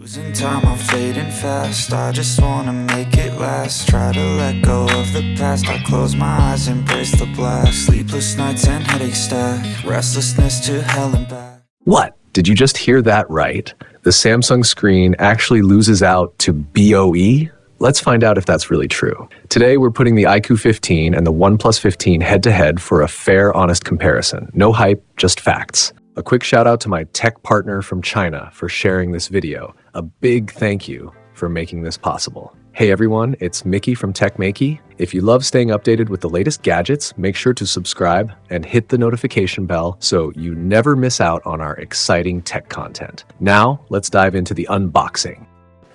Losing time, I'm fading fast. I just wanna make it last. Try to let go of the past. I close my eyes, embrace the blast. Sleepless nights and headaches stack. Restlessness to hell and back. What? Did you just hear that right? The Samsung screen actually loses out to BOE? Let's find out if that's really true. Today, we're putting the iQOO 15 and the OnePlus 15 head-to-head for a fair, honest comparison. No hype, just facts. A quick shout out to my tech partner from China for sharing this video. A big thank you for making this possible. Hey everyone, it's Maiky from techmaiky. If you love staying updated with the latest gadgets, make sure to subscribe and hit the notification bell so you never miss out on our exciting tech content. Now, let's dive into the unboxing.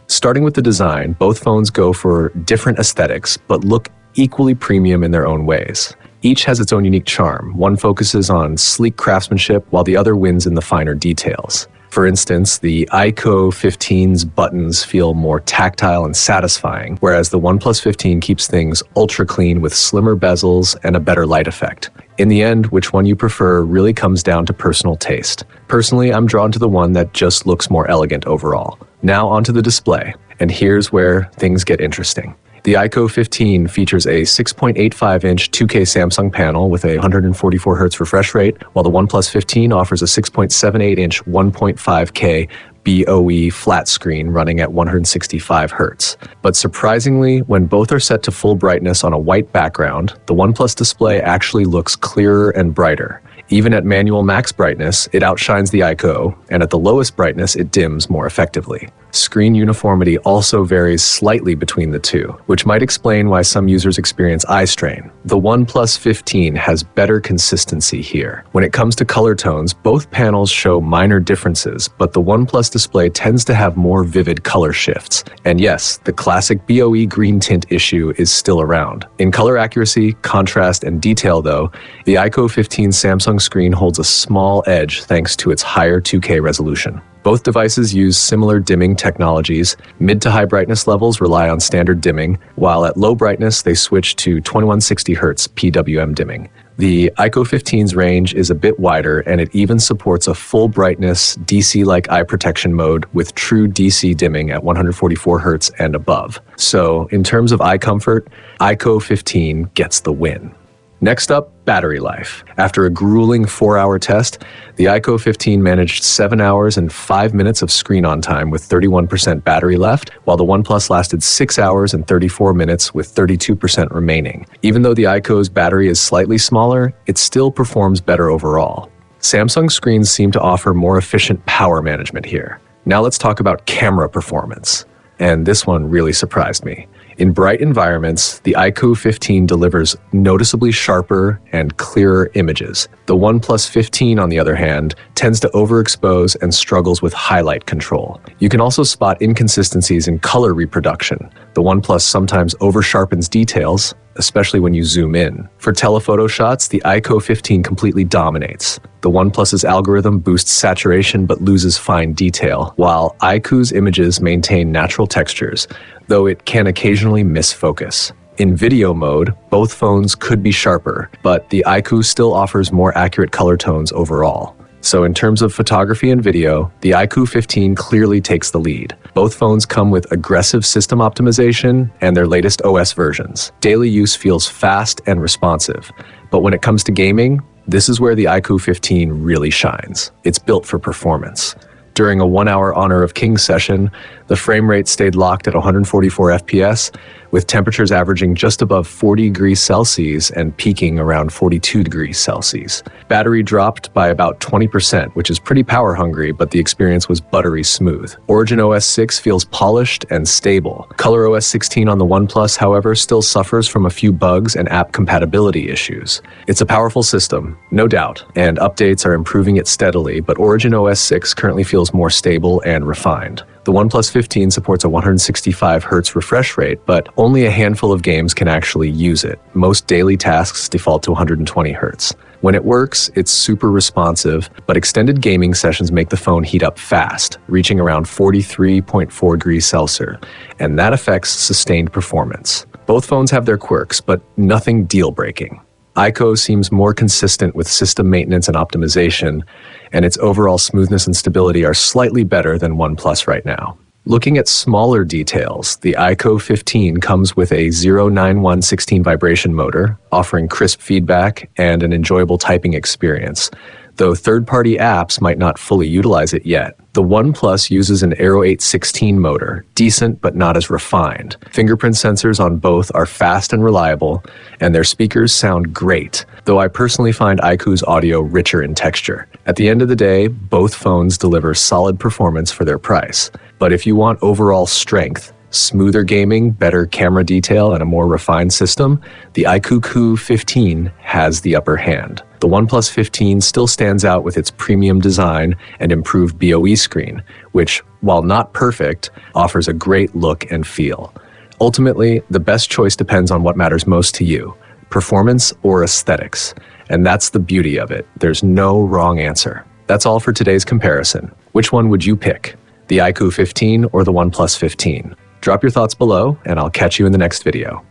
Starting with the design, both phones go for different aesthetics, but look equally premium in their own ways. Each has its own unique charm. One focuses on sleek craftsmanship, while the other wins in the finer details. For instance, the iQOO 15's buttons feel more tactile and satisfying, whereas the OnePlus 15 keeps things ultra clean with slimmer bezels and a better light effect. In the end, which one you prefer really comes down to personal taste. Personally, I'm drawn to the one that just looks more elegant overall. Now onto the display, and here's where things get interesting. The iQOO 15 features a 6.85-inch 2K Samsung panel with a 144Hz refresh rate, while the OnePlus 15 offers a 6.78-inch 1.5K BOE flat screen running at 165Hz. But surprisingly, when both are set to full brightness on a white background, the OnePlus display actually looks clearer and brighter. Even at manual max brightness, it outshines the iQOO, and at the lowest brightness, it dims more effectively. Screen uniformity also varies slightly between the two, which might explain why some users experience eye strain. The OnePlus 15 has better consistency here. When it comes to color tones, both panels show minor differences, but the OnePlus display tends to have more vivid color shifts. And yes, the classic BOE green tint issue is still around. In color accuracy, contrast, and detail though, the iQOO 15 Samsung screen holds a small edge thanks to its higher 2K resolution. Both devices use similar dimming technologies. Mid to high brightness levels rely on standard dimming, while at low brightness they switch to 2160Hz PWM dimming. The iQOO 15's range is a bit wider, and it even supports a full brightness DC-like eye protection mode with true DC dimming at 144Hz and above. So in terms of eye comfort, iQOO 15 gets the win. Next up, battery life. After a grueling 4-hour test, the iQOO 15 managed 7 hours and 5 minutes of screen-on time with 31% battery left, while the OnePlus lasted 6 hours and 34 minutes with 32% remaining. Even though the iQOO's battery is slightly smaller, it still performs better overall. Samsung screens seem to offer more efficient power management here. Now let's talk about camera performance. And this one really surprised me. In bright environments, the iQOO 15 delivers noticeably sharper and clearer images. The OnePlus 15, on the other hand, tends to overexpose and struggles with highlight control. You can also spot inconsistencies in color reproduction. The OnePlus sometimes oversharpens details, especially when you zoom in. For telephoto shots, the iQOO 15 completely dominates. The OnePlus's algorithm boosts saturation but loses fine detail, while iQOO's images maintain natural textures, though it can occasionally miss focus. In video mode, both phones could be sharper, but the iQOO still offers more accurate color tones overall. So in terms of photography and video, the iQOO 15 clearly takes the lead. Both phones come with aggressive system optimization and their latest OS versions. Daily use feels fast and responsive, but when it comes to gaming, this is where the iQOO 15 really shines. It's built for performance. During a 1-hour Honor of Kings session, the frame rate stayed locked at 144 FPS, with temperatures averaging just above 40 degrees Celsius and peaking around 42 degrees Celsius. Battery dropped by about 20%, which is pretty power hungry, but the experience was buttery smooth. Origin OS 6 feels polished and stable. ColorOS 16 on the OnePlus, however, still suffers from a few bugs and app compatibility issues. It's a powerful system, no doubt, and updates are improving it steadily, but Origin OS 6 currently feels more stable and refined. The OnePlus 15 supports a 165Hz refresh rate, but only a handful of games can actually use it. Most daily tasks default to 120Hz. When it works, it's super responsive, but extended gaming sessions make the phone heat up fast, reaching around 43.4 degrees Celsius, and that affects sustained performance. Both phones have their quirks, but nothing deal-breaking. iQOO seems more consistent with system maintenance and optimization, and its overall smoothness and stability are slightly better than OnePlus right now. Looking at smaller details, the iQOO 15 comes with a 09116 vibration motor, offering crisp feedback and an enjoyable typing experience, though third-party apps might not fully utilize it yet. The OnePlus uses an Aero 816 motor, decent but not as refined. Fingerprint sensors on both are fast and reliable, and their speakers sound great, though I personally find iQOO's audio richer in texture. At the end of the day, both phones deliver solid performance for their price. But if you want overall strength, smoother gaming, better camera detail, and a more refined system, the iQOO 15 has the upper hand. The OnePlus 15 still stands out with its premium design and improved BOE screen, which, while not perfect, offers a great look and feel. Ultimately, the best choice depends on what matters most to you, performance or aesthetics. And that's the beauty of it. There's no wrong answer. That's all for today's comparison. Which one would you pick? The iQOO 15 or the OnePlus 15? Drop your thoughts below, and I'll catch you in the next video.